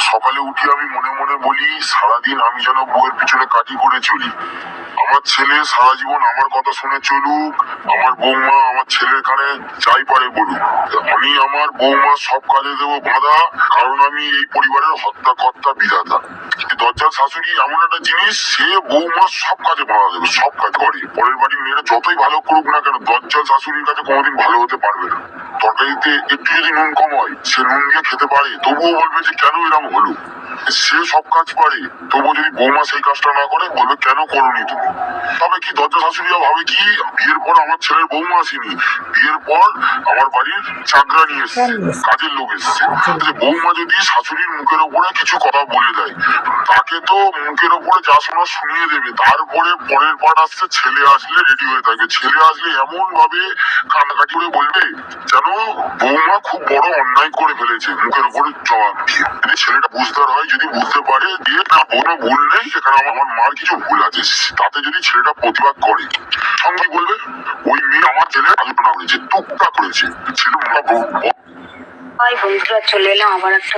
সকালে উঠে আমি মনে মনে বলি সারাদিন আমি যেন বউয়ের পিছনে কাটি করে চলি। আমার ছেলে সারা জীবন আমার কথা শুনে চলুক, আমার বৌমা আমার ছেলের কানে যাই পারে বলুক, আমি আমার বৌমা সব কাজে দেবো বাধা, কারণ আমি এই পরিবারের হত্যাকর্তা বিধাতা। দরজার শাশুড়ি এমন একটা জিনিস, সে বৌমা সব কাজে বাধা দেবে, সব কাজ করে। পরের বাড়ির মেয়েরা যতই ভালো করুক না কেন, দরজার শাশুড়ির কাছে কোনোদিন ভালো হতে পারবে না। তরকারিতে একটু যদি নুন কম হয়, সে নুন দিয়ে খেতে পারে, তবুও বলবে যে কেন এরকম হলো। সে সব কাজ পারে, তবুও যদি বৌমা সেই কাজটা না করে, বলবে কেন করোনি তুমি। তবে কি দরজা শাশুড়িরা ভাবে কি, বিয়ের পর আমার ছেলের বৌমা আসেনি, বিয়ের পর আমার বাড়ির চাকরা নিয়ে এসছে, কাজের লোক এসছে। বৌমা যদি শাশুড়ির মুখের ওপরে কিছু কথা বলে দেয়, তাকে তো মুখের ওপরে যা শোনা শুনিয়ে দেবে। তারপরে পরের পার্ট আসছে, ছেলে আসলে রেডি হয়ে থাকবে। ছেলে আসলে এমন ভাবে কান্নাকাটি করে বলবে যেন বৌমা খুব বড় অন্যায় করে ফেলেছে, মুখের উপরে জবাব দিয়ে। যদি ছেলেটা বুঝদার হয়, যদি বুঝতে পারে যে না বৌমা ভুল নেই, এখানে আমার মার কিছু ভুল আছে, তাতে যদি ছেলেটা প্রতিবাদ করে, সঙ্গে বলবে ওই মেয়ে আমার ছেলে আলোচনা করেছে, টুকটা করেছে ছেলে। বন্ধুরা, চলে এলাম আবার একটা